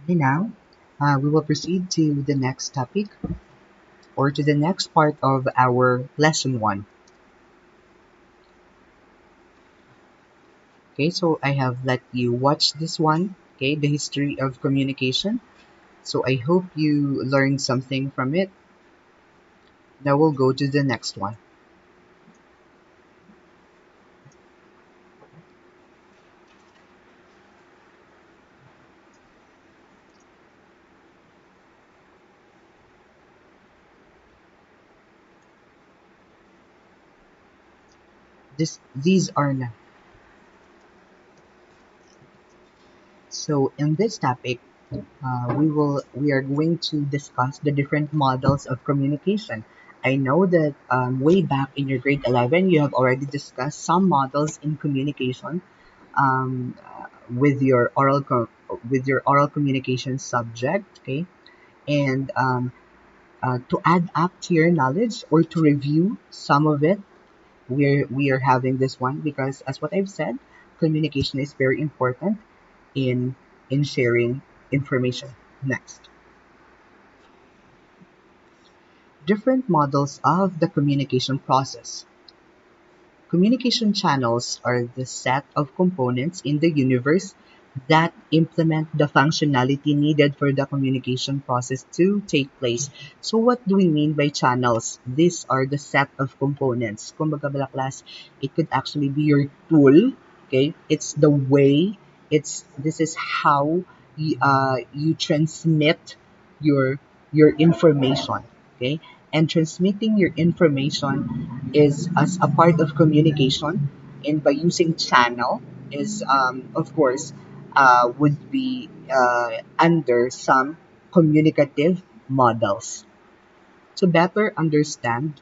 Okay, now we will proceed to the next topic or to the next part of our lesson one. Okay, so I have let you watch this one, okay, the history of communication. So I hope you learned something from it. Now we'll go to the next one. These are now. So in this topic, we are going to discuss the different models of communication. I know that way back in your grade 11, you have already discussed some models in communication with your with your oral communication subject. Okay, and to add up to your knowledge or to review some of it, we are having this one because, as what I've said, communication is very important in sharing information. Next, different models of the communication process. Communication channels are the set of components in the universe that implement the functionality needed for the communication process to take place. So what do we mean by channels? These are the set of components. Kumbaga bala class, it could actually be your tool. Okay, it's the way. This is how you transmit your information. Okay, and transmitting your information is as a part of communication, and by using channel is of course would be under some communicative models. To better understand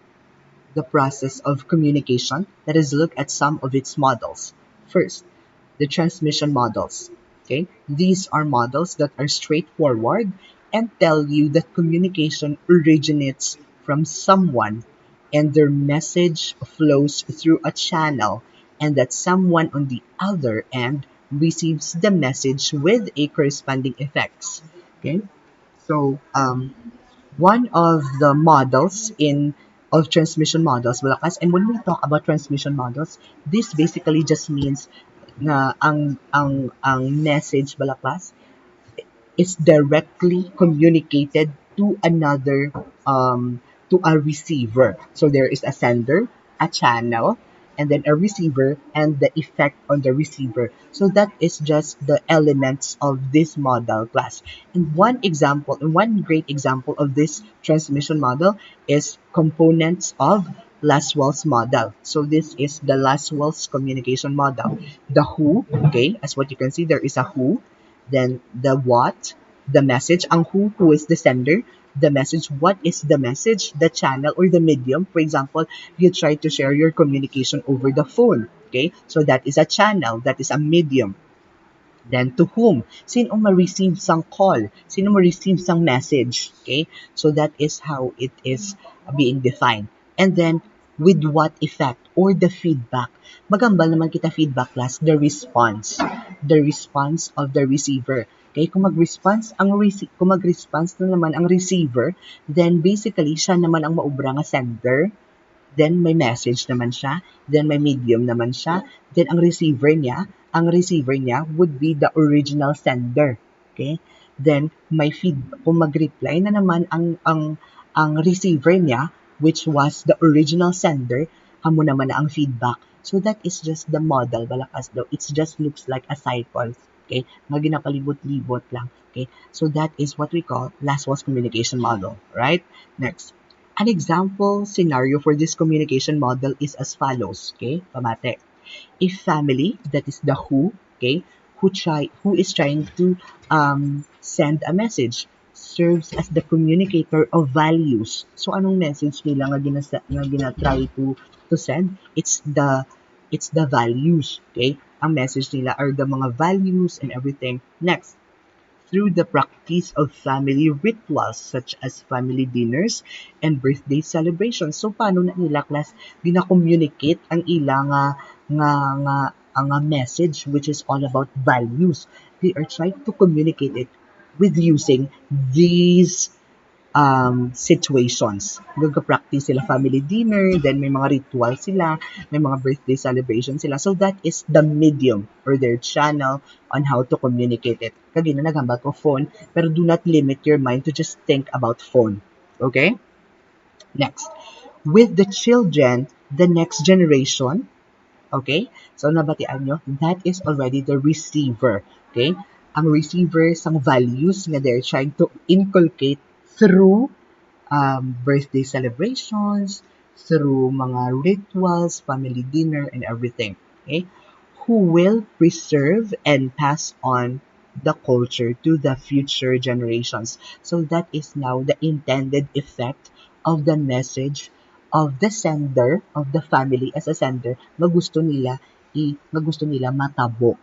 the process of communication, let us look at some of its models. First, the transmission models. Okay, these are models that are straightforward and tell you that communication originates from someone and their message flows through a channel, and that someone on the other end receives the message with a corresponding effects. Okay, so one of the models in of transmission models, Balakas, and when we talk about transmission models, this basically just means na ang message, Balakas, is directly communicated to another to a receiver. So there is a sender, a channel, and then a receiver and the effect on the receiver. So that is just the elements of this model class. And one great example of this transmission model is components of Laswell's model. So this is the Laswell's communication model. The who, okay, as what you can see, there is a who, then the what, the message, ang who is the sender, the message, what is the message, the channel or the medium. For example, you try to share your communication over the phone. Okay, so that is a channel, that is a medium. Then to whom? Sino ma-receive sang call? Sino ma-receive sang message? Okay? So that is how it is being defined. And then with what effect or the feedback. Magambal naman kita feedback class, the response. The response of the receiver. Okay, kung mag-response na naman ang receiver, then basically siya naman ang maubra nga sender. Then may message naman siya, then may medium naman siya, then ang receiver niya would be the original sender. Okay? Then may kung mag-reply na naman ang receiver niya, which was the original sender, amo naman na ang feedback. So that is just the model, balakas daw. It just looks like a cycle. Okay? Nga ginapalibot-libot lang. Okay? So that is what we call Laswell's communication model. Right? Next. An example scenario for this communication model is as follows. Okay? Pamate. A family, that is the who, okay, who is trying to send a message, serves as the communicator of values. So anong message nila nga gina-try to send? It's the values, okay? Ang message nila are the mga values and everything. Next, through the practice of family rituals such as family dinners and birthday celebrations. So paano na nila class gina-communicate ang ilang nga message, which is all about values. They are trying to communicate it with using these situations. Nagka-practice sila family dinner, then may mga ritual sila, may mga birthday celebration sila. So that is the medium or their channel on how to communicate it. Kagina naghambal ko phone, pero do not limit your mind to just think about phone. Okay? Next. With the children, the next generation, okay? So nabatian nyo, that is already the receiver. Okay? Ang receiver, sang values nga they're trying to inculcate through birthday celebrations, through mga rituals, family dinner, and everything. Okay? Who will preserve and pass on the culture to the future generations. So that is now the intended effect of the message of the sender, of the family as a sender, na gusto nila matabo.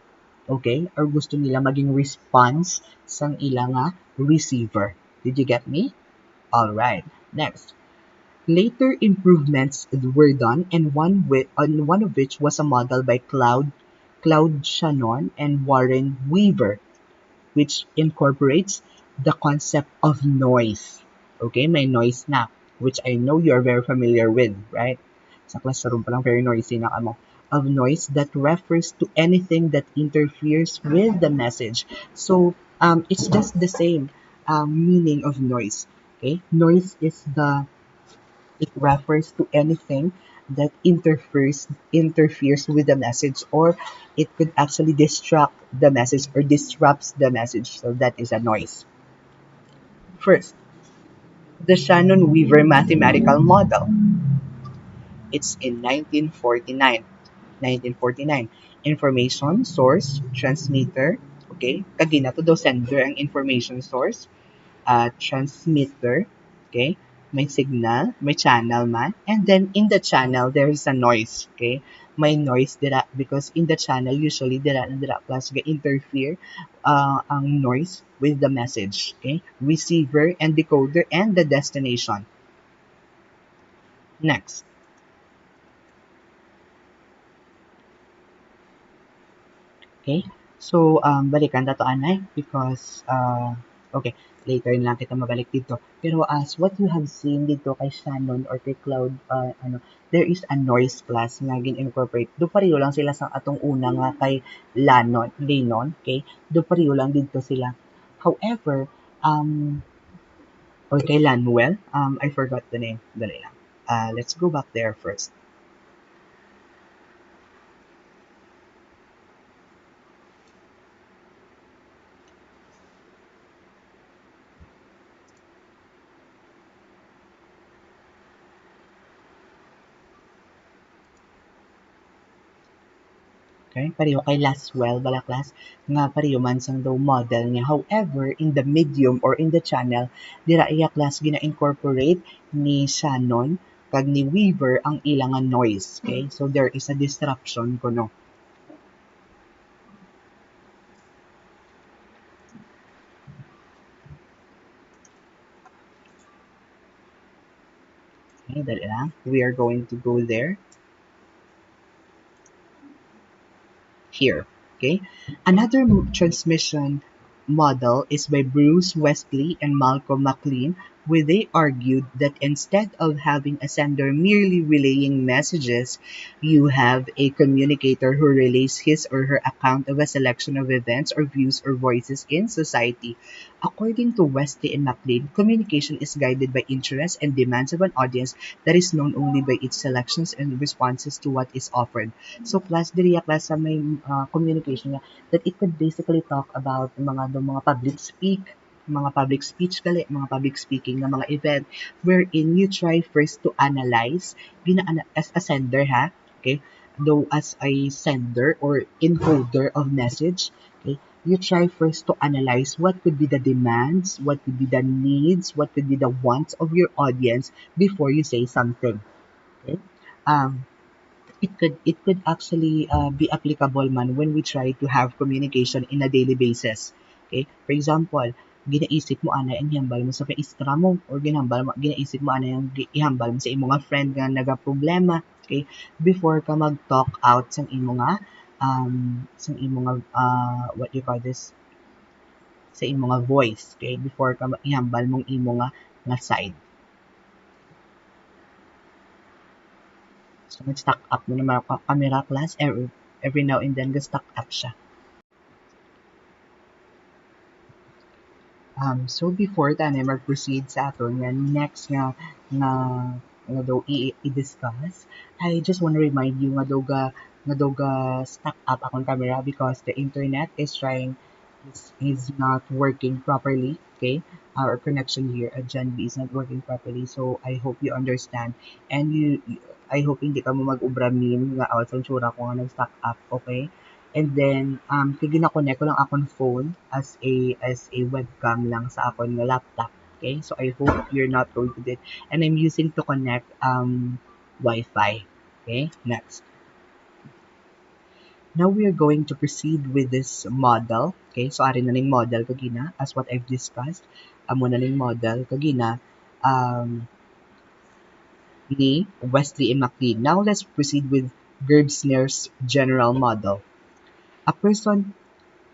Okay? Or gusto nila maging response sang ilang receiver. Did you get me? All right. Next. Later improvements were done, and one of which was a model by Claude Shannon and Warren Weaver, which incorporates the concept of noise. Okay, may noise na, which I know you are very familiar with, right? Sa classroom pa lang very noisy na kamo. Of noise that refers to anything that interferes with the message. So, it's just the same meaning of noise. Okay, noise is it refers to anything that interferes with the message, or it could actually distract the message or disrupts the message. So that is a noise. First, the Shannon-Weaver mathematical model. It's in 1949. 1949. Information source, transmitter, okay? Kagina to daw sender ang information source, transmitter, okay? May signal, may channel man, and then in the channel there is a noise, okay? May noise dira because in the channel usually dira plus ga interfere ang noise with the message, okay? Receiver and decoder and the destination. Next. Okay? So, balikan ta to anay because, okay, later na lang kita mabalik dito. Pero as what you have seen dito kay Shannon or kay Cloud, there is a noise class na gin-incorporate. Do pareho lang sila sa atong una nga kay Lennon, okay? Do pareho lang dito sila. However, or kay Lanuel, I forgot the name. Dali lang. Let's go back there first. Okay, pareho kay Laswell Balaklas nga pareho man sang daw model niya. However, in the medium or in the channel, dira iya class gina-incorporate ni Shannon kag ni Weaver ang ilang noise. Okay, so there is a disruption kuno. Okay, dali lang. We are going to go there. Here. Okay. Another transmission model is by Bruce Wesley and Malcolm McLean, where they argued that instead of having a sender merely relaying messages, you have a communicator who relays his or her account of a selection of events or views or voices in society. According to Wesley and McLean, communication is guided by interests and demands of an audience that is known only by its selections and responses to what is offered. So class diriya class sa may communication nga that it could basically talk about mga public speech gali, mga public speaking na mga event wherein you try first to analyze as a sender ha, okay? Though as a sender or encoder of message, okay? You try first to analyze what could be the demands, what could be the needs, what could be the wants of your audience before you say something. Okay? Um, it could actually be applicable man when we try to have communication in a daily basis. Okay? For example, ginaisip mo ana ang ihambal mo sa kaistra mo or ginaisip mo ana yung ihambal mo sa imo nga friend nga naga problema, okay? Before ka mag-talk out sang imo nga what you call this, sa imong nga voice, okay, before ka ihambal mong imo nga side. So nag-stack up mo naman ako camera class, every now and then ga-stack up siya. So before tayo mag-proceed sa aton nga next nga nga daw i-discuss, I just want to remind you nga daw ga stack up akong camera because the internet is not working properly. Okay, our connection here at Gen B is not working properly. So I hope you understand and I hope hindi ka mo mag-ubra meme nga sa tsura ko nga nag-stack up. Okay. And then, gina-connect ko lang akong phone as a webcam lang sa akong laptop. Okay? So, I hope you're not going to do it. And I'm using to connect Wi-Fi. Okay? Next. Now we are going to proceed with this model. Okay? So, ari na ning model kagina as what I've discussed. Amo na ning model kagina ni Wesley and McLean. Now, let's proceed with Gerbsner's general model. A person,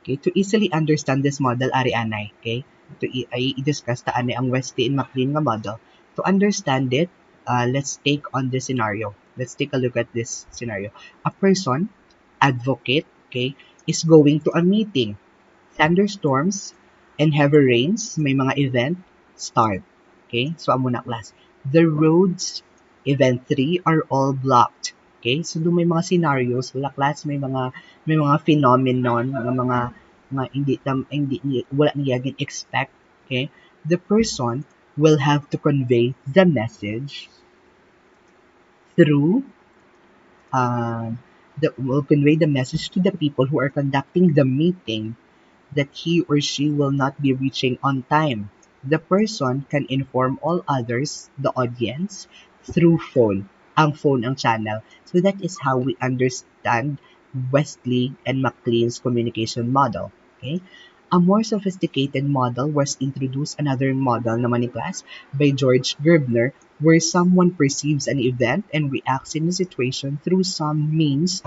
okay, to easily understand this model, ari anay, okay? I-discuss ta ani ang Wesley and McLean nga model. To understand it, let's take on this scenario. Let's take a look at this scenario. A person, advocate, okay, is going to a meeting. Thunderstorms and heavy rains, may mga event, start. Okay, so amo na class. The roads, event 3, are all blocked. Okay, so doon may mga scenarios, wala class, may mga phenomenon, mga hindi wala niya expect. Okay, the person will have to convey the message through will convey the message to the people who are conducting the meeting that he or she will not be reaching on time. The person can inform all others, the audience, through phone. Ang phone ang channel. So that is how we understand Wesley and McLean's communication model. Okay? A more sophisticated model was introduced, another model naman ni class, by George Gerbner, where someone perceives an event and reacts in a situation through some means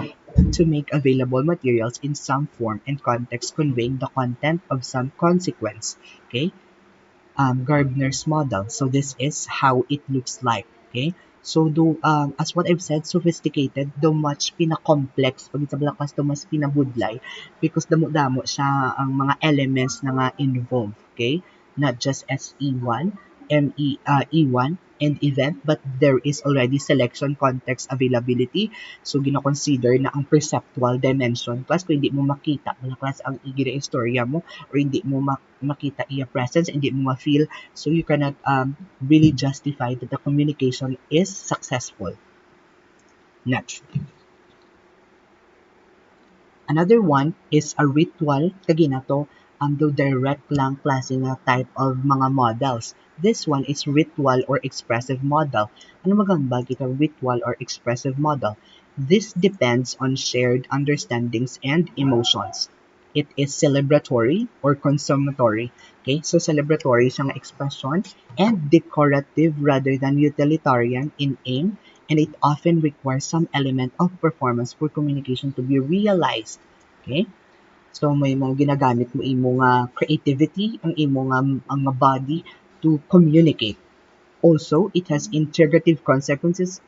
to make available materials in some form and context conveying the content of some consequence. Okay? Gardner's model. So this is how it looks like. Okay? So as what I've said, sophisticated, though much pina-complex, pag sa blakas, though mas pinabudlay, because damo-damo siya ang mga elements na nga involved. Okay? Not just SE1, E1, and event, but there is already selection, context, availability. So, gina-consider na ang perceptual dimension. Plus, kung hindi mo makita, wala class ang igira istorya mo, or hindi mo makita iya presence, hindi mo ma-feel, so you cannot really justify that the communication is successful. Next. Another one is a ritual, kagina to, do direct lang klase nga type of mga models. This one is ritual or expressive model. Ano magambag ito, ritual or expressive model? This depends on shared understandings and emotions. It is celebratory or consummatory. Okay, so celebratory siyang expression and decorative rather than utilitarian in aim, and it often requires some element of performance for communication to be realized. Okay? So may mga ginagamit mo imo nga creativity, ang imo nga ang body to communicate. Also, it has integrative consequences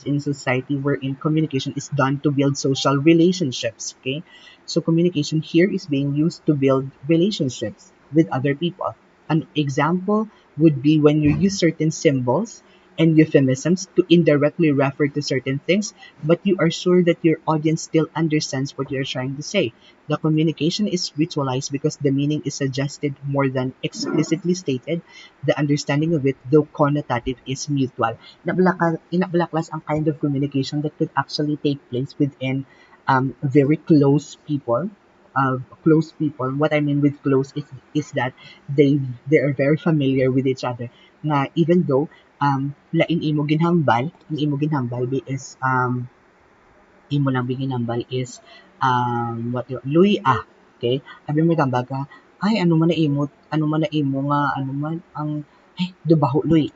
in society wherein communication is done to build social relationships. Okay? So communication here is being used to build relationships with other people. An example would be when you use certain symbols and euphemisms to indirectly refer to certain things, but you are sure that your audience still understands what you're trying to say. The communication is ritualized because the meaning is suggested more than explicitly stated. The understanding of it, though connotative, is mutual. Inablaklas ang kind of communication that could actually take place within very close people. What I mean with close is that they are very familiar with each other. Nga even though lain imo ginhambal, ang imo ginhambal is imo lang ginhambal is what yun, Louis okay? Abi mo gambag ka, ay ano man na imo nga ano man ang dubaho Louis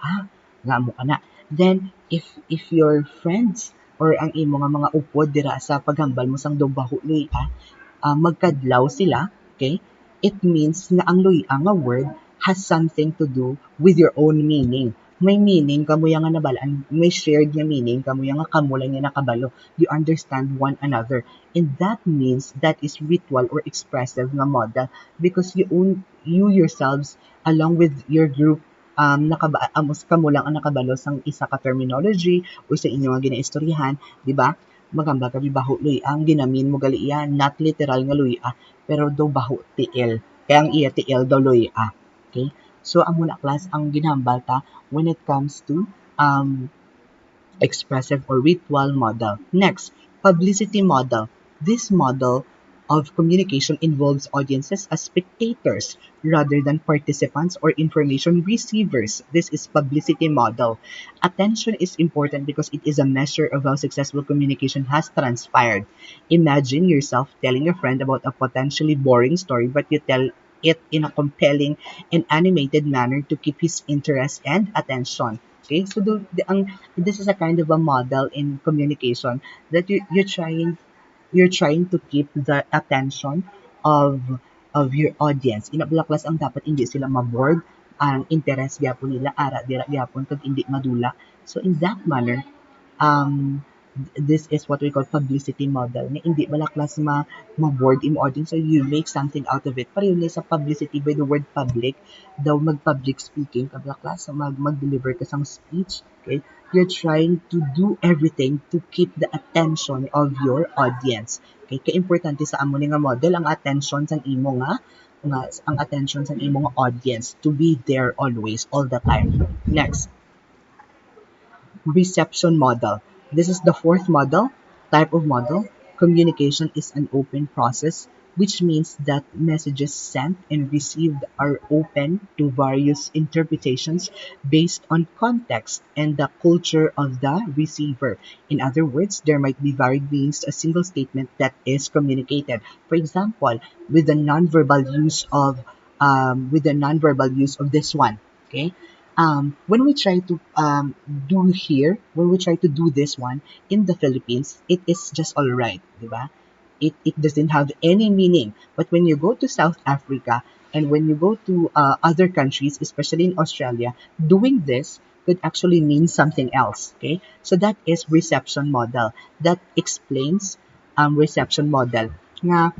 nga mo kana. Then if your friends or ang imo nga mga upod dira sa paghambal mo sang dubaho Louis magkadlaw sila, okay? it means na ang luya nga word has something to do with your own meaning. May meaning, kamuya nga nabalaan, may shared nga meaning, kamuya nga kamulang nga nakabalo. You understand one another. And that means that is ritual or expressive nga model because you yourselves, along with your group, kamulang ang nakabalo sang isa ka terminology o sa inyo nga ginaistoryahan, di ba? Magamba ka baho luya ang ginamin mo gali iya, not literal nga luya, pero daw baho tiil. Kaya ang iya tiil daw luya. Okay? So, ang muna class, ang ginhambal ta when it comes to expressive or ritual model. Next, publicity model. This model of communication involves audiences as spectators rather than participants or information receivers. This is publicity model. Attention is important because it is a measure of how successful communication has transpired. Imagine yourself telling a friend about a potentially boring story, but you tell it in a compelling and animated manner to keep his interest and attention. Okay, so this is a kind of a model in communication that you're trying to keep the attention of your audience. Inabulaklas ang dapat hindi sila maboard, ang interest gyapon nila ara dira gyapon kag hindi madula. So in that manner, um, this is what we call publicity model. Na hindi balaklas ma-board im audience, so you make something out of it. Pareho sa publicity by the word public, daw mag-public speaking ka balaklas, so mag-deliver ka sang speech, okay? You're trying to do everything to keep the attention of your audience. Okay? Kaya importante sa amo nga model ang attention sang imo nga ang attention sang imo nga audience to be there always, all the time. Next, reception model. This is the fourth type of model. Communication is an open process, which means that messages sent and received are open to various interpretations based on context and the culture of the receiver. In other words, there might be varied meanings to a single statement that is communicated. For example, with the nonverbal use of this one. Okay, when we try to when we try to do this one in the Philippines, it is just all right, diba? It doesn't have any meaning. But when you go to South Africa and when you go to other countries, especially in Australia, doing this could actually mean something else. Okay, so that is reception model. That explains reception model. Nga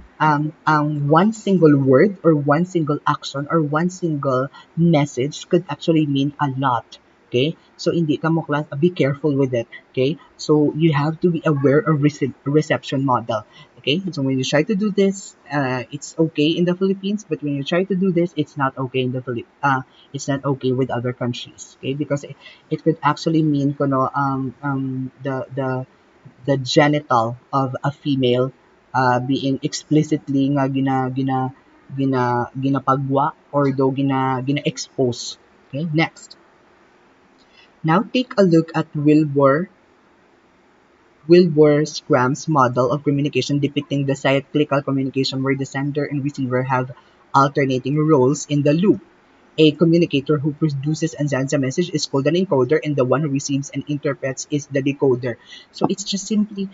one single word or one single action or one single message could actually mean a lot. Okay? So, hindi ka mo class, be careful with it. Okay? So, you have to be aware of reception model. Okay? So, when you try to do this, it's okay in the Philippines, but when you try to do this, it's not okay in the it's not okay with other countries. Okay? Because it could actually mean, the genital of a female being explicitly nga ginapagwa or do gina-expose. Okay, next. Now take a look at Wilbur's Graham's model of communication depicting the cyclical communication where the sender and receiver have alternating roles in the loop. A communicator who produces and sends a message is called an encoder, and the one who receives and interprets is the decoder. So it's just simply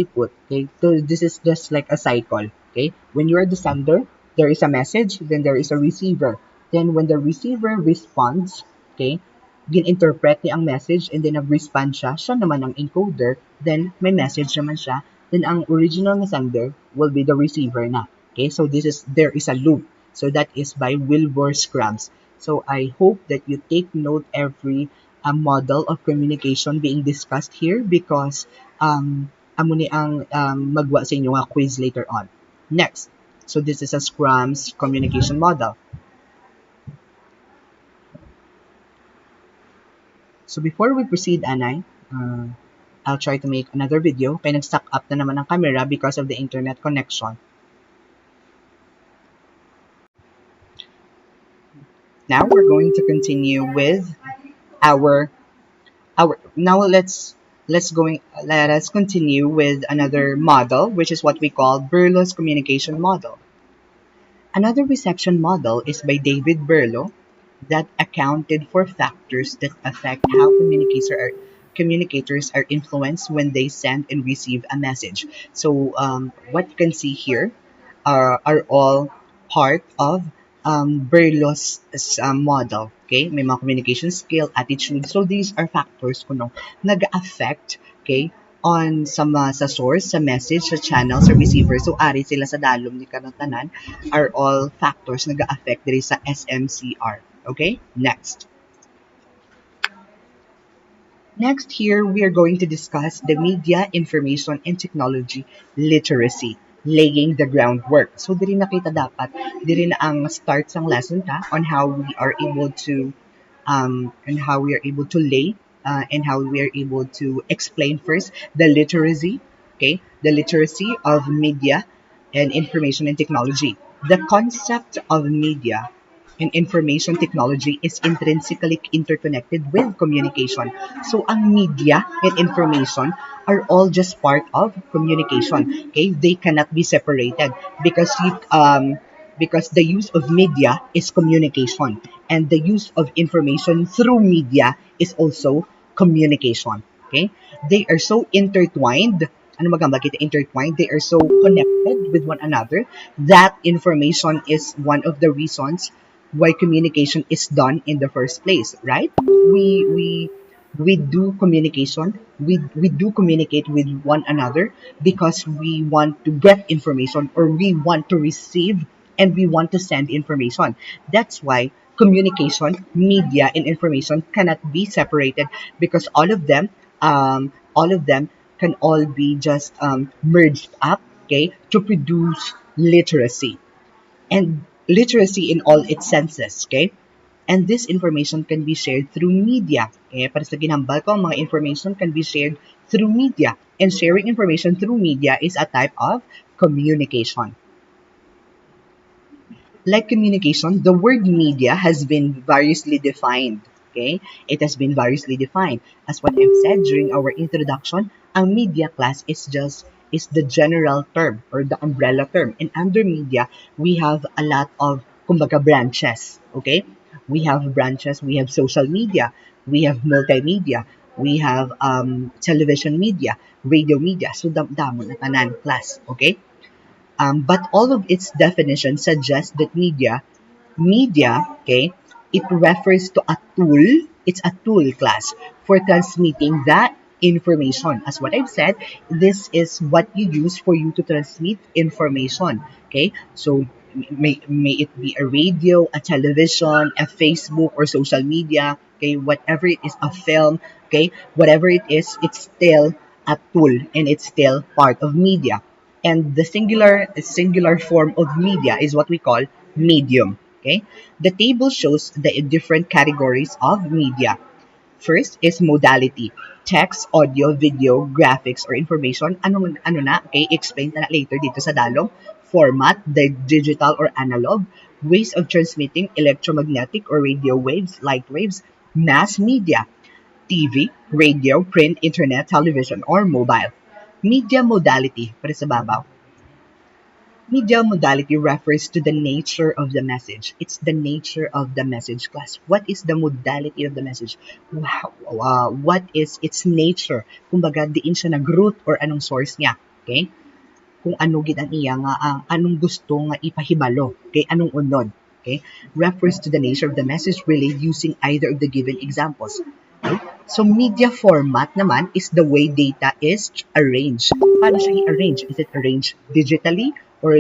put, okay? So this is just like a cycle, okay? When you are the sender, there is a message, then there is a receiver. Then when the receiver responds, okay, gin-interpret niya ang message and then nag-respond siya naman ang encoder, then may message naman siya, then ang original na sender will be the receiver na. Okay, so there is a loop. So that is by Wilbur's Grams. So I hope that you take note every model of communication being discussed here because amo ni ang magwa sa inyo nga quiz later on. Next, so this is a Scrum's communication model. So before we proceed, Anay, I'll try to make another video. Kaya nag-stuck up na naman ang camera because of the internet connection. Now we're going to continue with our now let us continue with another model, which is what we call Berlow's communication model. Another reception model is by David Berlow that accounted for factors that affect how communicators are influenced when they send and receive a message. So what you can see here are all part of Berlow's model. Okay? May mga communication skill, attitude. So these are factors kuno nag-affect, okay, on sa source, sa message, sa channel, sa receiver. So ari sila sa dalom ni kanang are all factors nag-affect diri sa SMCR. Okay? Next. Next here, we are going to discuss the media, information, and technology literacy, laying the groundwork. So, diri nakita dapat, diri na ang start sang lesson ta on how we are able to lay and how we are able to explain first the literacy, okay, the literacy of media and information and technology. The concept of media and information technology is intrinsically interconnected with communication. So, ang media and information are all just part of communication. Okay, they cannot be separated because because the use of media is communication, and the use of information through media is also communication. Okay, they are so intertwined. Ano magamba kita intertwined? They are so connected with one another that information is one of the reasons why communication is done in the first place, right? We do communication. We do communicate with one another because we want to get information, or we want to receive, and we want to send information. That's why communication, media, and information cannot be separated, because all of them can all be just merged up, okay, to produce literacy, and literacy in all its senses, okay? And this information can be shared through media. Okay? Para sa ginhambal ko, mga information can be shared through media. And sharing information through media is a type of communication. Like communication, the word media has been variously defined. Okay? It has been variously defined. As what I've said during our introduction, ang media class is the general term or the umbrella term. And under media, we have a lot of kumbaga branches. Okay? We have branches, we have social media, we have multimedia, we have television media, radio media. So damo na tanan class. Okay? But all of its definitions suggest that media, okay, it refers to a tool. It's a tool class for transmitting that information. As what I've said, this is what you use for you to transmit information. Okay, so may it be a radio, a television, a Facebook, or social media. Okay, whatever it is, a film. Okay, whatever it is, it's still a tool, and it's still part of media. And the singular form of media is what we call medium. Okay, the table shows the different categories of media. First is modality: text, audio, video, graphics, or information. Ano na? Okay, explain na later dito sa dalong. Format: the digital or analog. Ways of transmitting: electromagnetic or radio waves, light waves. Mass media: TV, radio, print, internet, television, or mobile. Media modality, para sa babaw. Media modality refers to the nature of the message. It's the nature of the message class. What is the modality of the message? Wow, what is its nature? Kumbaga, diin siya nag-root or anong source niya. Okay? Kung ano gid ang iya nga, anong gusto nga ipahibalo. Okay? Anong unod. Okay? Refers to the nature of the message relayed using either of the given examples. Okay? So, media format naman is the way data is arranged. Paano siya i-arrange? Is it arranged digitally or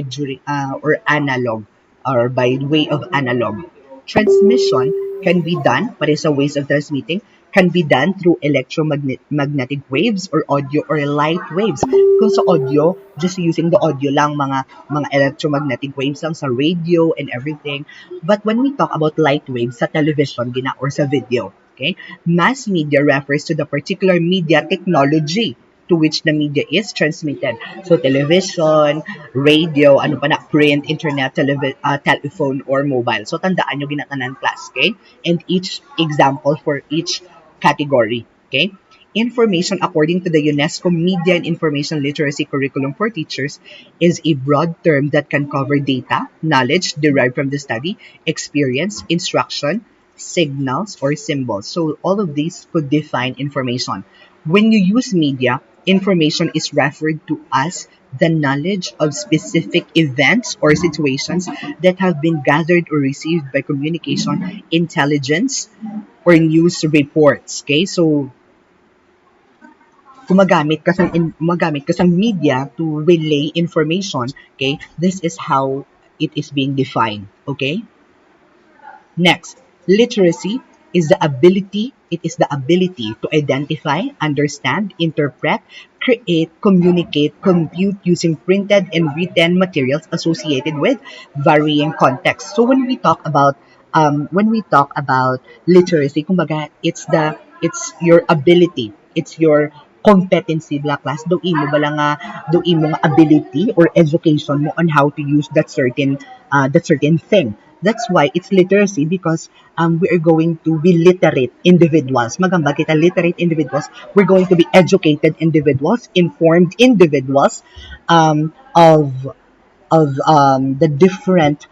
analog, or by way of analog? Transmission can be done, pare sa ways of transmitting, can be done through electromagnetic waves or audio or light waves. Kung sa audio, just using the audio lang, mga electromagnetic waves lang sa radio and everything. But when we talk about light waves sa television or sa video, okay? Mass media refers to the particular media technology to which the media is transmitted. So television, radio, ano pa na, print, internet, telephone, or mobile. So tandaan nyo ginatanan class, okay? And each example for each category, okay? Information, according to the UNESCO Media and Information Literacy Curriculum for Teachers, is a broad term that can cover data, knowledge derived from the study, experience, instruction, signals, or symbols. So all of these could define information. When you use media, information is referred to as the knowledge of specific events or situations that have been gathered or received by communication intelligence or news reports. Okay, so gumagamit ka sa media to relay information. Okay, this is how it is being defined. Okay. Next, literacy it is the ability to identify, understand, interpret, create, communicate, compute using printed and written materials associated with varying contexts. So when we talk about literacy, kumbaga, it's your ability, it's your competency black class do imo nga ability or education mo on how to use that certain thing. That's why it's literacy because we are going to be literate individuals. Magamba kita literate individuals. We're going to be educated individuals, informed individuals of the different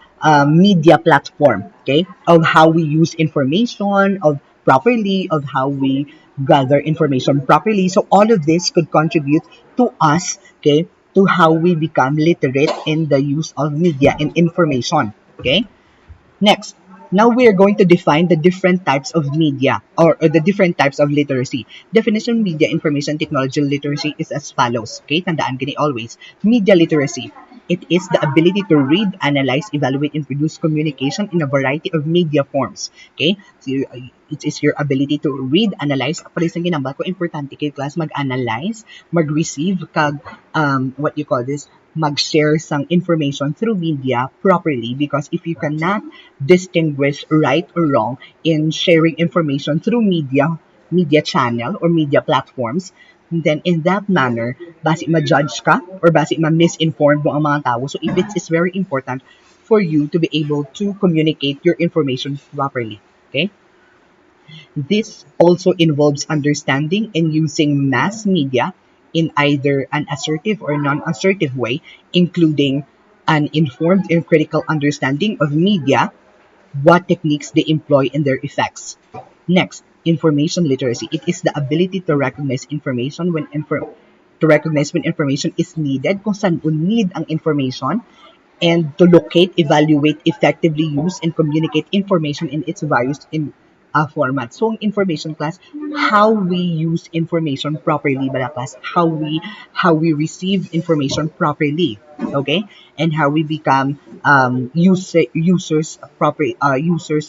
media platform, okay, of how we use information, of how we gather information properly. So all of this could contribute to us, okay, to how we become literate in the use of media and information, okay. Next, now we are going to define the different types of media or the different types of literacy. Definition of media information technology literacy is as follows. Okay, tandaan gini always. Media literacy. It is the ability to read, analyze, evaluate, and produce communication in a variety of media forms. Okay? So, it is your ability to read, analyze. Pares ang ginambal ko, importante kay class mag-analyze, mag-receive, what you call this, mag-share some information through media properly because if you cannot distinguish right or wrong in sharing information through media channel or media platforms, then in that manner, basi ma-judge ka or basi ma-misinform mo ang mga tao. So it is very important for you to be able to communicate your information properly. Okay? This also involves understanding and using mass media in either an assertive or non-assertive way, including an informed and critical understanding of media, what techniques they employ and their effects. Next, information literacy. It is the ability to recognize information to recognize when information is needed, kung saan need ang information, and to locate, evaluate, effectively use, and communicate information in its various formats. So, information class, how we use information properly, bala class, how we receive information properly, okay, and how we become users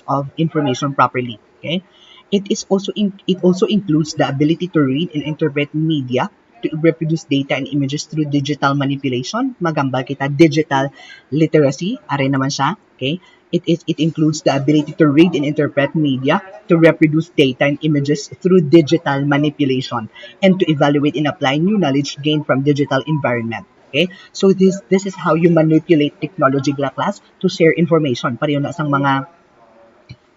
of information properly, okay. It also includes the ability to read and interpret media, to reproduce data and images through digital manipulation. Magambal kita digital literacy, are naman siya. Okay? It includes the ability to read and interpret media, to reproduce data and images through digital manipulation, and to evaluate and apply new knowledge gained from digital environment. Okay? So this is how you manipulate technology class to share information. Pareho na sang mga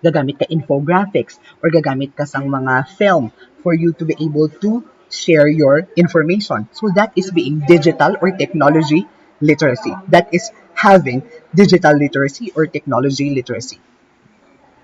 gagamit ka infographics or gagamit ka sang mga film for you to be able to share your information. So that is being digital or technology literacy. That is having digital literacy or technology literacy.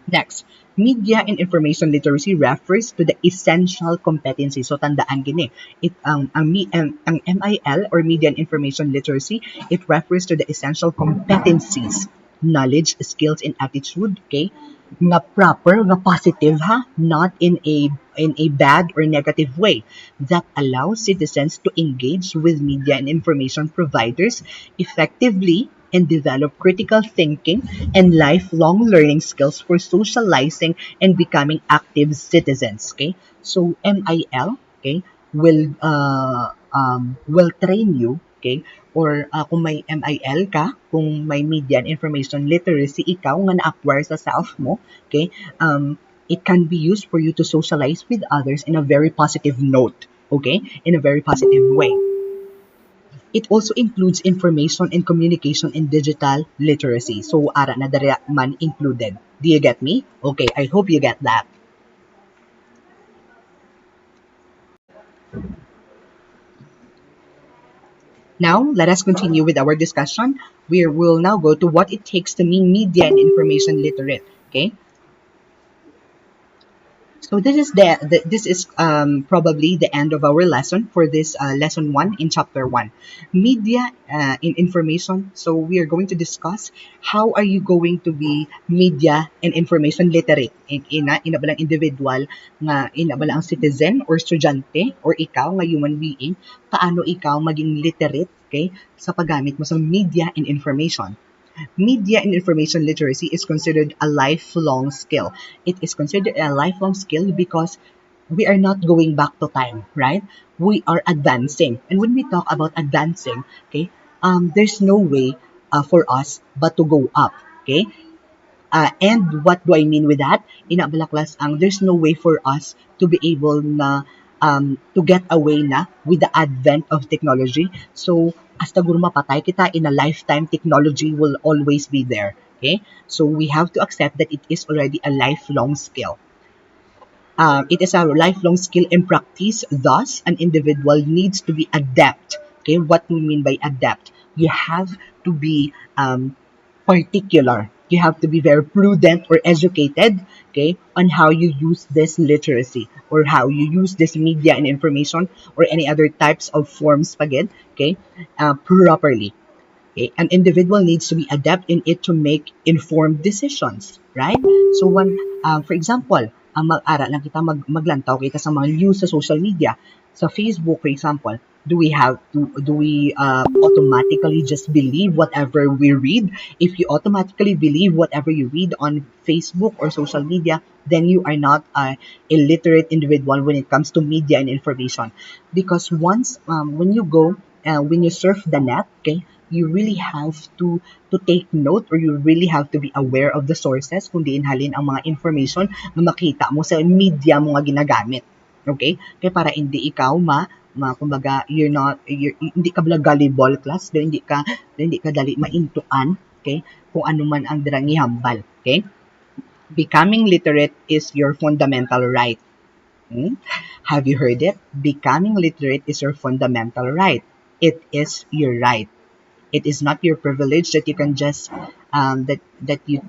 Next, media and information literacy refers to the essential competency. So tandaan gini, ang MIL or media and information literacy, it refers to the essential competencies, knowledge, skills, and attitude, okay? Nga proper, nga positive ha, not in a bad or negative way, that allows citizens to engage with media and information providers effectively and develop critical thinking and lifelong learning skills for socializing and becoming active citizens. Okay, so MIL, okay, will train you, okay, or kung may MIL ka, kung may media and information literacy ikaw nga na-acquire sa self mo, okay, it can be used for you to socialize with others in a very positive note, okay, in a very positive way. It also includes information and communication in digital literacy. So, ara na dara man included. Do you get me? Okay, I hope you get that. Now, let us continue with our discussion. We will now go to what it takes to be media and information literate. Okay? So this is probably the end of our lesson for this lesson 1 in chapter 1, media in information. So we are going to discuss how are you going to be media and information literate ina balang individual nga ina balang citizen or estudyante or ikaw nga human being, paano ikaw maging literate, okay, sa paggamit mo sa media and information. Media and information literacy is considered a lifelong skill. It is considered a lifelong skill because we are not going back to time, right? We are advancing. And when we talk about advancing, okay, there's no way for us but to go up, okay? And what do I mean with that? Inabalaklas ang there's no way for us to be able na to get away na with the advent of technology. So, hasta guro mapatay kita in a lifetime, technology will always be there. Okay? So, we have to accept that it is already a lifelong skill. It is a lifelong skill and practice. Thus, an individual needs to be adept. Okay, what do we mean by adept? You have to be particular. You have to be very prudent or educated, okay, on how you use this literacy or how you use this media and information or any other types of forms again, okay, properly. Okay? An individual needs to be adept in it to make informed decisions, right? So when, for example, mag-aral lang kita, maglantaw kita sa mga news sa social media. Sa Facebook, for example, do we automatically just believe whatever we read? If you automatically believe whatever you read on Facebook or social media, then you are not a illiterate individual when it comes to media and information. Because once, when you surf the net, okay, you really have to take note or you really have to be aware of the sources kung diin halin ang mga information na makita mo sa media mo nga ginagamit. Okay? Kaya para hindi ikaw kumbaga hindi ka gullible class, hindi ka dali maintuan, okay? Kung ano man ang dirang ihambal, okay? Becoming literate is your fundamental right. Have you heard it? Becoming literate is your fundamental right. It is your right. It is not your privilege that you can just that you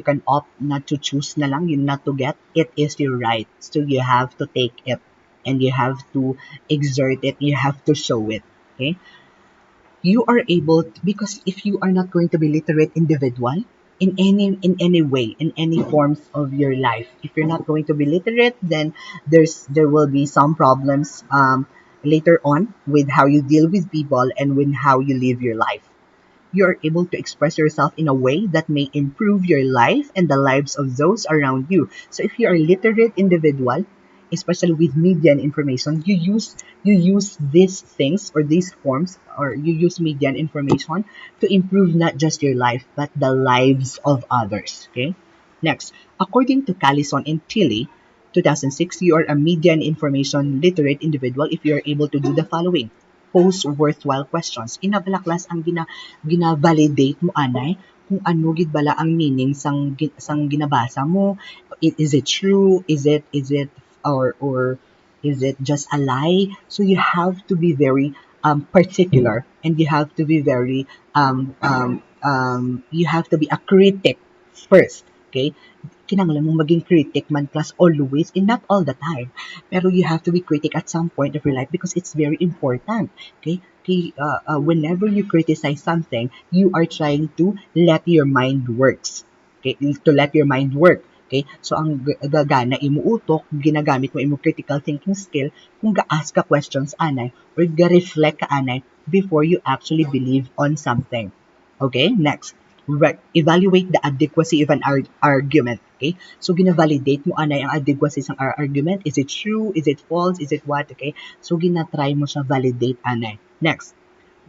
can opt not to choose na lang, you not to get. It is your right. So you have to take it and you have to exert it. You have to show it. Okay? You are able to, because if you are not going to be literate individual in any way, in any forms of your life, if you're not going to be literate, then there will be some problems later on with how you deal with people and with how you live your life. You are able to express yourself in a way that may improve your life and the lives of those around you. So if you are a literate individual, especially with media and information, you use these things or these forms or you use media and information to improve not just your life but the lives of others. Okay? Next, according to Callison and Tilly, 2006, you are a media and information literate individual if you are able to do the following. Pose worthwhile questions. Inabalaklas ang gina-validate mo anay kung ano gid bala ang meaning sang ginabasa mo. Is it true? Is it or is it just a lie? So you have to be very particular and you have to be very you have to be a critic first. Okay? Kinanglan mong maging critic man class always and not all the time. Pero you have to be critic at some point of your life because it's very important. Okay? Whenever you criticize something, you are trying to let your mind works. Okay? To let your mind work. Okay? So, ang gagana imuutok, ginagamit mo imo critical thinking skill kung ga-ask ka questions anay or ga-reflect ka anay before you actually believe on something. Okay? Next. Evaluate the adequacy of an argument. Okay? So, gina-validate mo anay ang adequacy ng argument. Is it true? Is it false? Is it what? Okay? So, gina-try mo siya validate anay. Next.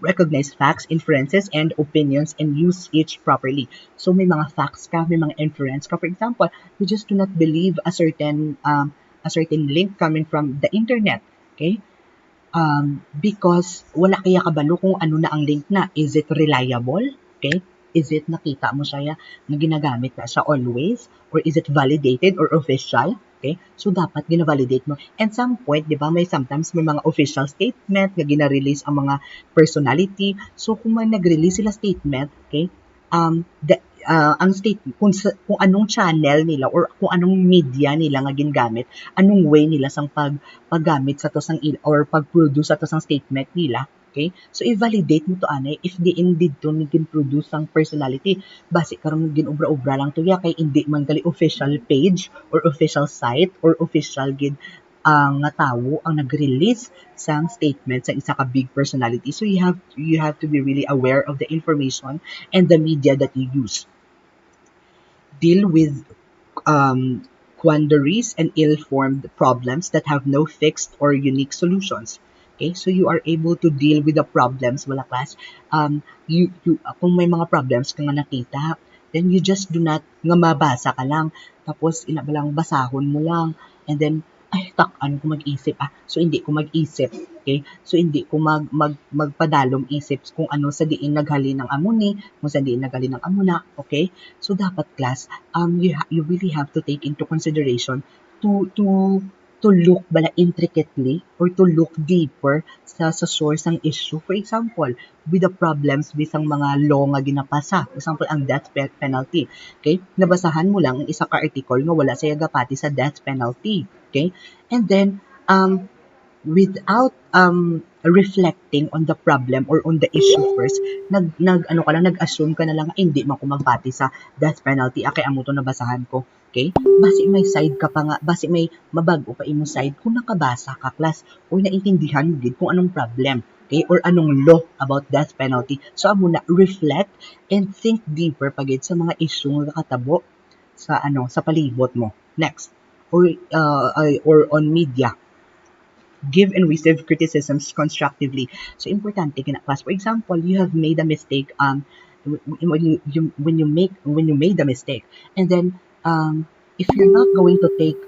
Recognize facts, inferences, and opinions and use each properly. So, may mga facts ka, may mga inference ka. For example, you just do not believe a certain link coming from the internet. Okay? Because wala kaya kabalo kung ano na ang link na. Is it reliable? Okay? Is it nakita mo siya na ginagamit na siya always? Or is it validated or official? Okay? So, dapat gina-validate mo. And some point, di ba, sometimes may mga official statement na gina-release ang mga personality. So, kung may nag-release sila statement, okay, ang statement kung anong channel nila or kung anong media nila nga gingamit, anong way nila sang paggamit sa to sang or pag-produce sa to sang statement nila. Okay? So, i-validate mo to anay if di indeed to nagin-produce ang personality. Base karon ginubra-ubra lang to ya kay hindi man gali official page or official site or official gid ang nga tawo ang nag-release sang statement sa isa ka big personality. So you have to be really aware of the information and the media that you use. Deal with um, quandaries and ill-formed problems that have no fixed or unique solutions. Okay, so you are able to deal with the problems, wala class. Kung may mga problems ka nga nakita, then you just do not, nga mabasa ka lang, tapos ina ba lang basahon mo lang, and then, ay, takan ko mag-isip, so hindi ko mag-isip, okay? So hindi ko magpadalom isip kung ano sa diin naghalin ng amuni, kung sa diin naghalin ng amuna, okay? So dapat class, you really have to take into consideration to look bala intricately or to look deeper sa source ng issue. For example, with the problems bisang mga law nga ginapasa. For example, ang death penalty. Okay? Nabasahan mo lang ang isa ka article nga wala sa yagapati sa death penalty. Okay? And then, without reflecting on the problem or on the issue first, nag-assume ka na lang, hindi man ko magpati sa death penalty, kay amo to nabasahan ko. Okay? Basi may side ka pa nga, basi may mabago pa imo side kung nakabasa ka class o naintindihan mo gid kung anong problem. Okay? Or anong law about death penalty. So amo na reflect and think deeper pagid sa mga issue nga katabo sa sa palibot mo. Next. Or on media. Give and receive criticisms constructively. So importante kina class. For example, you have made a mistake when you made a mistake, and then if you're not going to take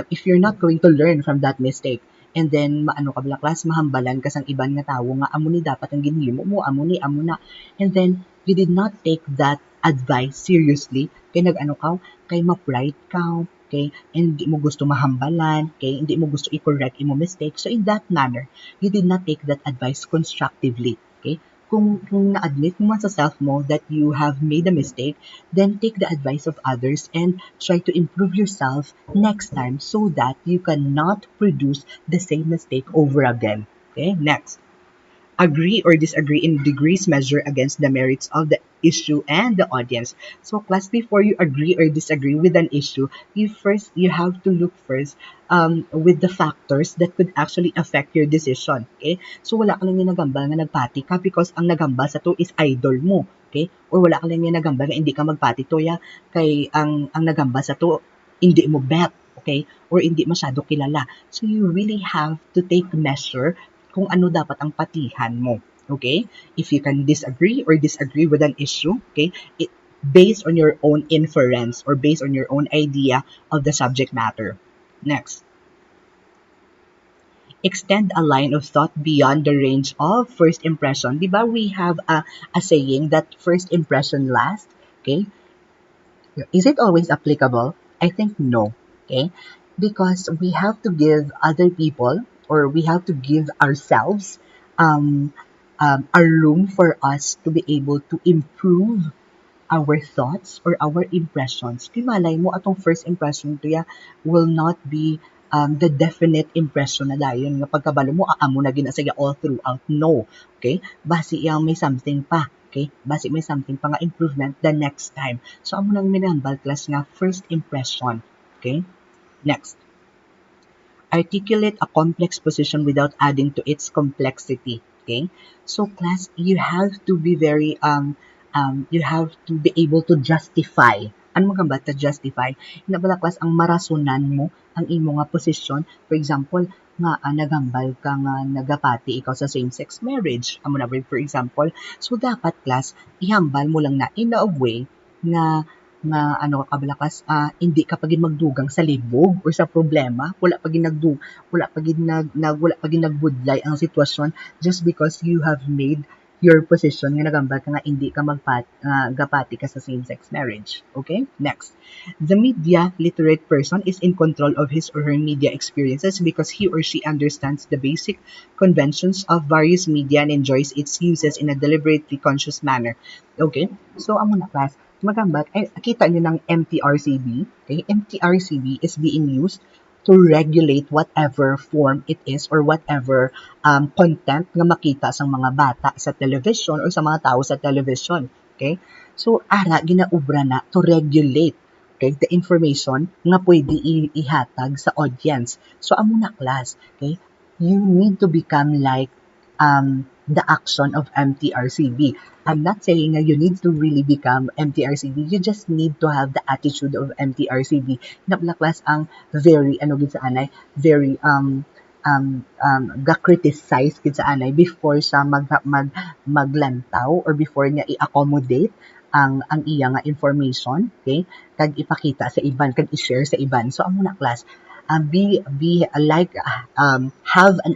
if you're not going to learn from that mistake, and then maano ka bala class, mahambalan ka sang iban nga tawo nga amo ni dapat ang ginhimo mo, amo na, and then you did not take that advice seriously, kay nag-ano ka, kay ma-pride ka, okay, and hindi mo gusto mahambalan, okay, hindi mo gusto i-correct imo mistake. So in that manner, you did not take that advice constructively, okay? Kung na-admit mo man sa self mo that you have made a mistake, then take the advice of others and try to improve yourself next time so that you cannot produce the same mistake over again. Okay, next. Agree or disagree in degrees measure against the merits of the issue and the audience. So class, before you agree or disagree with an issue, you have to look first with the factors that could actually affect your decision. Okay? So wala ka lang yung nagamba nga nagpati ka because ang nagamba sa to is idol mo. Okay? Or wala ka lang yung nagamba nga hindi ka magpati to ya kay ang nagamba sa to hindi mo bet. Okay? Or hindi masyado kilala. So you really have to take measure kung ano dapat ang patihan mo. Okay? If you can disagree with an issue, okay, based on your own inference or based on your own idea of the subject matter. Next. Extend a line of thought beyond the range of first impression. Diba we have a saying that first impression lasts? Okay? Is it always applicable? I think no. Okay? Because we have to give other people or we have to give ourselves a room for us to be able to improve our thoughts or our impressions. Kaya malay mo, atong first impression to ya will not be the definite impression na dayon nga pagkabalo mo, amo na ginasaya all throughout. No. Okay? Basi yang may something pa. Okay? Basi may something pa nga improvement the next time. So, amo nang minambal class nga first impression. Okay? Next. Articulate a complex position without adding to its complexity. Okay? So class, you have to be very you have to be able to justify. Ano magamba ta justify? Hinabala class ang marasonan mo ang imo nga posisyon. For example, nga nagambal ka nga nagapati ikaw sa same-sex marriage. Amo na for example. So dapat class, ihambal mo lang na in a way nga kabalakas hindi ka pagin magdugang sa libog or sa problema, wala pagin nagbudlay ang sitwasyon just because you have made your position nga nagambal ka nga hindi ka gapati ka sa same-sex marriage. Okay? Next. The media literate person is in control of his or her media experiences because he or she understands the basic conventions of various media and enjoys its uses in a deliberately conscious manner. Okay? So, amo na class, magambal, kita nyo ng MTRCB. Okay? MTRCB is being used to regulate whatever form it is or whatever content nga makita sa mga bata sa television or sa mga tao sa television. Okay? So, ara, ginaubra na to regulate, okay, the information nga pwede ihatag sa audience. So, amo na class, okay, you need to become like the action of MTRCB. I'm not saying that you need to really become MTRCB. You just need to have the attitude of MTRCB. Na class ang very, gid sa anay, very, ga-criticize gid sa anay before siya maglantaw or before niya i-accommodate ang iya nga information, okay? Kag ipakita sa iban, kag i-share sa iban. So, amo na class, be like, have an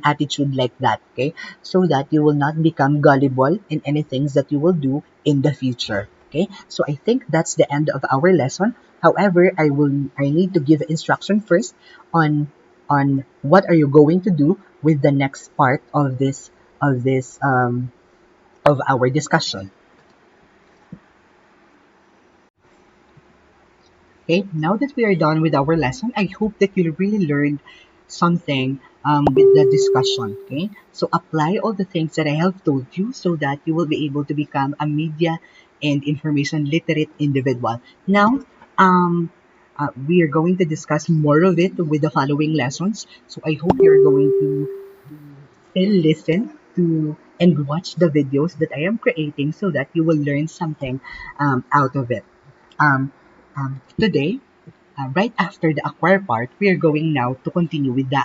attitude like that, okay? So that you will not become gullible in any things that you will do in the future, okay? So I think that's the end of our lesson. However, I need to give instruction first on what are you going to do with the next part of this of our discussion. Okay, now that we are done with our lesson, I hope that you really learned something with the discussion. Okay, so apply all the things that I have told you so that you will be able to become a media and information literate individual. Now, we are going to discuss more of it with the following lessons. So I hope you're going to still listen to and watch the videos that I am creating so that you will learn something out of it. Today, right after the acquire part, we are going now to continue with the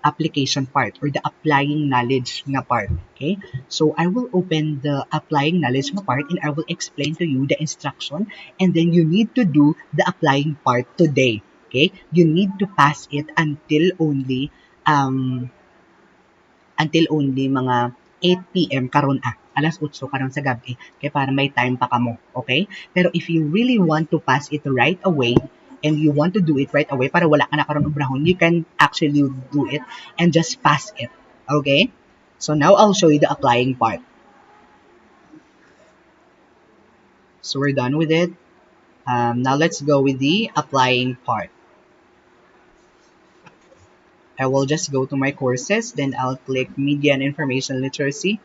application part or the applying knowledge na part. Okay? So I will open the applying knowledge na part and I will explain to you the instruction and then you need to do the applying part today. Okay? You need to pass it until only mga 8 p.m. karon alas 8 karon sa gabi kay para may time pa kamo, okay? Pero if you really want to pass it right away and you want to do it right away para wala ka na karon obrahon, you can actually do it and just pass it, okay? So now I'll show you the applying part. So we're done with it. Now let's go with the applying part. I will just go to my courses, then I'll click Media and Information Literacy.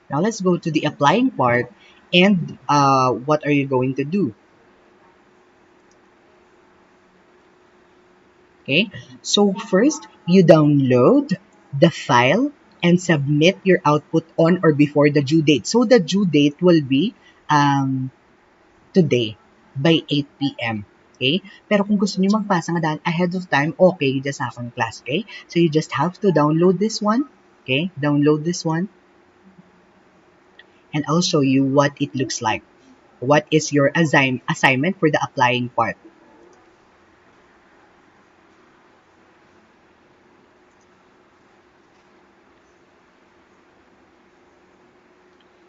Now let's go to the applying part and what are you going to do? Okay, so first you download the file and submit your output on or before the due date. So the due date will be today by 8 p.m. Okay? Pero kung gusto niyo magpasa nga daan ahead of time, okay, just sa akong class, okay? So you just have to download this one, okay? Download this one and I'll show you what it looks like. What is your assignment for the applying part?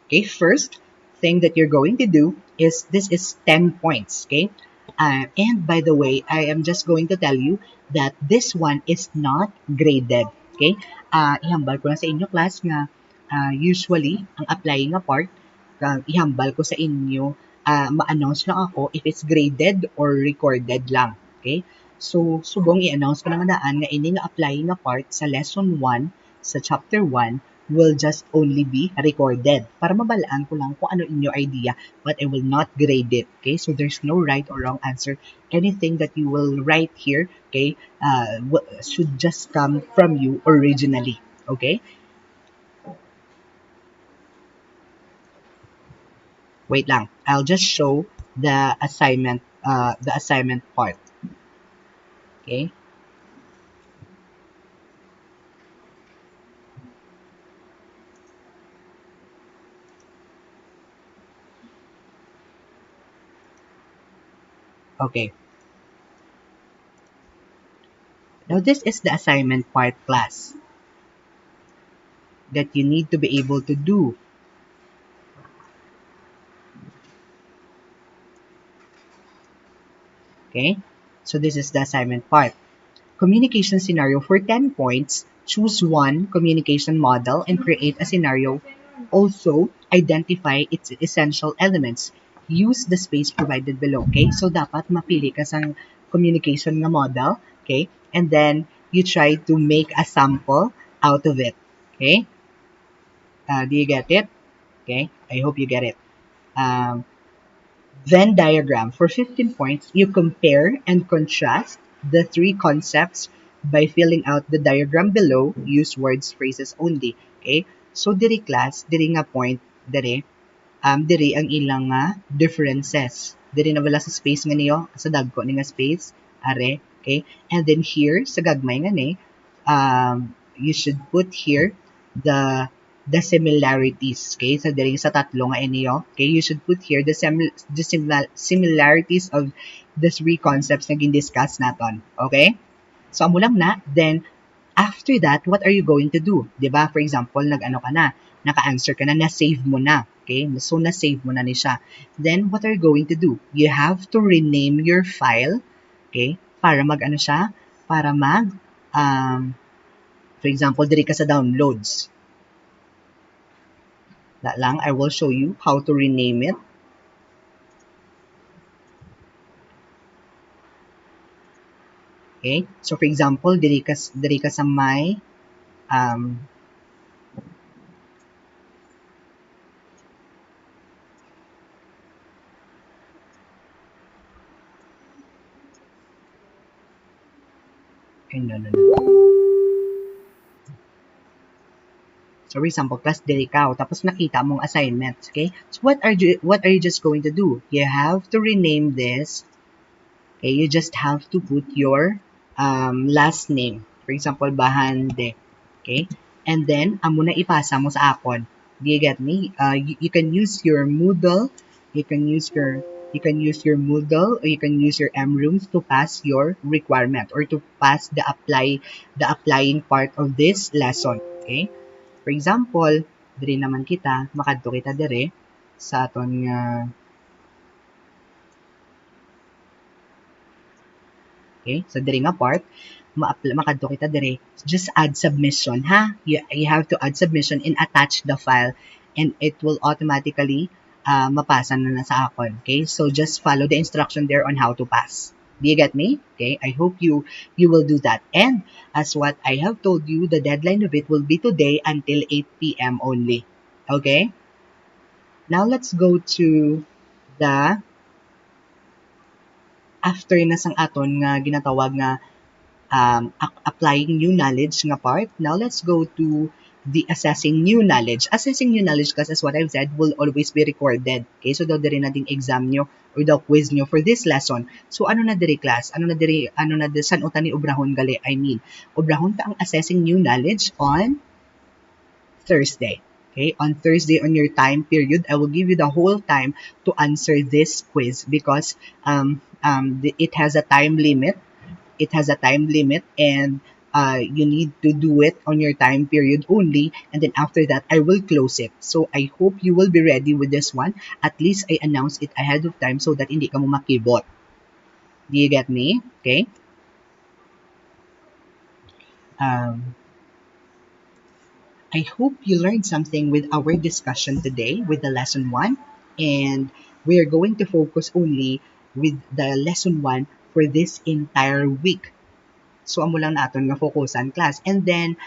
Okay, first thing that you're going to do is this is 10 points, okay? And by the way, I am just going to tell you that this one is not graded, okay? Ihambal ko na sa inyo class nga usually ang applying nga part, ihambal ko sa inyo, ma-announce lang ako if it's graded or recorded lang, okay? So, subong i-announce ko lang nga daan nga ini nga applying nga part sa lesson 1, sa chapter 1, will just only be recorded para mabalaan ko lang kung ano inyo idea, but I will not grade it, okay? So there's no right or wrong answer. Anything that you will write here, okay, should just come from you originally, okay? Wait lang, I'll just show the assignment part, okay? Okay. Now, this is the assignment part, class, that you need to be able to do. Okay? So this is the assignment part. Communication scenario for 10 points. Choose one communication model and create a scenario. Also, identify its essential elements. Use the space provided below. Okay? So dapat mapili ka sa communication na model. Okay? And then, you try to make a sample out of it. Okay? Do you get it? Okay? I hope you get it. Venn diagram. For 15 points, you compare and contrast the three concepts by filling out the diagram below. Use words, phrases only. Okay? So, diri class, diri nga point, diri ang ilang differences. Diri na wala sa space nga niyo, sa dagko ni nga space, are, okay? And then here, sa gagmay nga ni, you should put here the similarities, okay? So diri sa tatlo nga inyo, okay? You should put here the similarities of the three concepts na gin-discuss naton, okay? So amo lang na, then after that, what are you going to do? Diba? For example, nag-ano ka na, naka-answer ka na, na-save mo na. Okay? So, na-save mo na ni siya. Then, what are you going to do? You have to rename your file. Okay? Para mag-ano siya? Para for example, diri ka sa downloads. That lang, I will show you how to rename it. Okay? So, for example, diri ka sa may no. So, for example, class diri ka, tapos nakita mong assignments, okay? So, what are you just going to do? You have to rename this. Okay, you just have to put your last name. For example, Bahande. Okay? And then, amo na ipasa mo sa akon. Do you get me? You can use your Moodle. You can use your Moodle, or you can use your MRooms to pass your requirement or to pass the applying part of this lesson. Okay? For example, diri naman kita, makadto kita dire sa aton nga okay? So, diri nga part, makadto kita dire. Just add submission, ha? You have to add submission and attach the file and it will automatically mapasa na sa akon. Okay? So, just follow the instruction there on how to pass. Do you get me? Okay? I hope you will do that. And as what I have told you, the deadline of it will be today until 8 p.m. only. Okay? Now, let's go to the after na sang aton nga ginatawag nga applying new knowledge nga part. Now, let's go to the assessing new knowledge. Assessing new knowledge, kasi as what I've said, will always be recorded. Okay, so daw diri na ding exam nyo or daw quiz nyo for this lesson. So, ano na diri class? Ano na diri, san utan ni ubrahon gali? I mean, ubrahon ta ang assessing new knowledge on Thursday. Okay, on Thursday on your time period, I will give you the whole time to answer this quiz because it has a time limit. It has a time limit and you need to do it on your time period only, and then after that, I will close it. So, I hope you will be ready with this one. At least I announce it ahead of time so that hindi ka mo makibot. Do you get me? Okay? I hope you learned something with our discussion today with the lesson 1, and we are going to focus only with the lesson 1 for this entire week. So, amo lang natin nga focusan class. And then,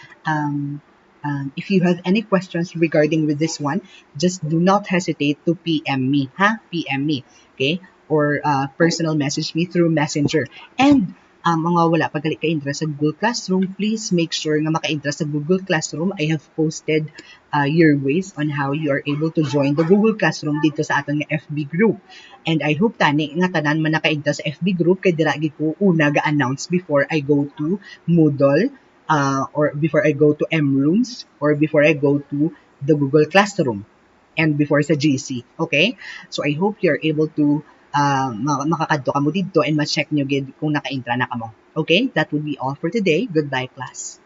if you have any questions regarding with this one, just do not hesitate to PM me, ha? PM me, okay? Or personal message me through Messenger. And mga wala pag ka-interest sa Google Classroom, please make sure nga maka-interest sa Google Classroom. I have posted your ways on how you are able to join the Google Classroom dito sa aton nga FB group. And I hope tani nga tanan man naka-interest sa FB group kay dira gi ko una ga-announce before I go to Moodle or before I go to MRooms or before I go to the Google Classroom and before sa GC. Okay? So I hope you're able to makakadto ka mo dito and ma-check nyo gid kung naka-intra na ka mo. Okay, that would be all for today. Goodbye, class.